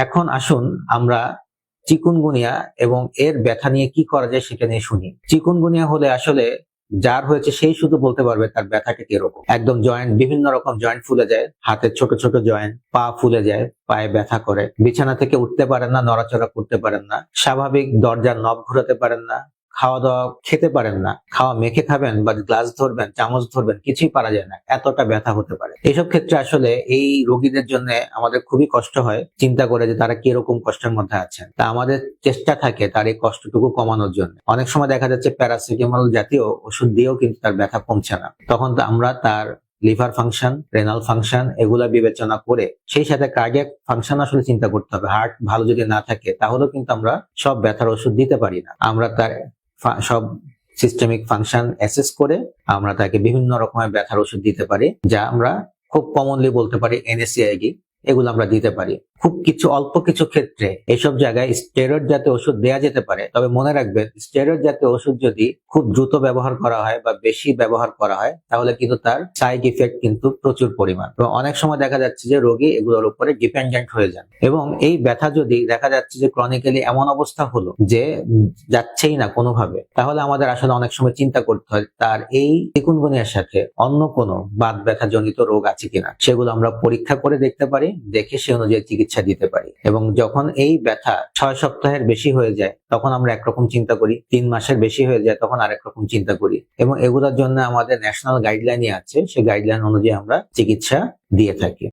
এখন আসুন আমরা চিকুনগুনিয়া এবং এর ব্যথা নিয়ে কি করা যায় সেটা নিয়ে শুনি। চিকুনগুনিয়া হলে আসলে যার হয়েছে সেই শুধু বলতে পারবে তার ব্যথাটা কিরকম। একদম জয়েন্ট, বিভিন্ন রকম জয়েন্ট ফুলে যায়, হাতের ছোট ছোট জয়েন্ট, পা ফুলে যায়, পায়ে ব্যথা করে, বিছানা থেকে উঠতে পারেন না, নড়াচড়া করতে পারেন না, স্বাভাবিক দরজার নব ঘোরাতে পারেন না, খাওয়া দাওয়া খেতে পারেন না, খাওয়া মেখে খাবেন বা গ্লাস ধরবেন, চামচ ধরবেন, কিছুই পারা যায় না, এতটা ব্যথা হতে পারে। এইসব ক্ষেত্রে আসলে এই রোগীদের জন্য আমাদের খুবই কষ্ট হয় চিন্তা করে যে তারা কিরকম কষ্টের মধ্যে আছেন। তা আমাদের চেষ্টা থাকে তার এই কষ্টটুকু কমানোর জন্য। অনেক সময় দেখা যাচ্ছে প্যারাসিটামল জাতীয় ওষুধ দিয়েও কিন্তু তার ব্যথা কমছে না। তখন তো আমরা তার লিভার ফাংশন, রেনাল ফাংশন এগুলা বিবেচনা করে সেই সাথে কার্ডিয়াক ফাংশন আসলে চিন্তা করতে হবে। হার্ট ভালো যদি না থাকে তাহলেও কিন্তু আমরা সব ব্যথার ওষুধ দিতে পারি না। আমরা তার সব সিস্টেমিক ফাংশন অ্যাসেস করে আমরা তাকে বিভিন্ন রকমের ব্যথার ওষুধ দিতে পারি, যা আমরা খুব কমনলি বলতে পারি NSAID। এগুলো আমরা দিতে পারি। খুব কিছু অল্প কিছু ক্ষেত্রে এসব জায়গায় স্টেরয়েড জাতীয় ওষুধ দেওয়া যেতে পারে। তবে মনে রাখবেন, স্টেরয়েড জাতীয় ওষুধ যদি খুব দ্রুত ব্যবহার করা হয় বা বেশি ব্যবহার করা হয় তাহলে কিন্তু তার সাইড ইফেক্ট কিন্তু প্রচুর পরিমাণ। এবং অনেক সময় দেখা যাচ্ছে যে রোগী এগুলোর উপরে ডিপেন্ডেন্ট হয়ে যান। এবং এই ব্যথা যদি দেখা যাচ্ছে যে ক্রনিক্যালি এমন অবস্থা হলো যে যাচ্ছেই না কোনোভাবে, তাহলে আমাদের আসলে অনেক সময় চিন্তা করতে হয় তার এই চিকুনগুনিয়ার সাথে অন্য কোনো বাত ব্যথা জনিত রোগ আছে কিনা। সেগুলো আমরা পরীক্ষা করে দেখতে পারি, দেখে সে অনুযায়ী চিকিৎসা দিতে পারি। এবং যখন এই ব্যথা 6 সপ্তাহের বেশি হয়ে যায় তখন আমরা একরকম চিন্তা করি, 3 মাসের বেশি হয়ে যায় তখন আরেক রকম চিন্তা করি। এবং এগুলোর জন্য আমাদের ন্যাশনাল গাইডলাইনই আছে, সেই গাইডলাইন অনুযায়ী আমরা চিকিৎসা দিয়ে থাকি।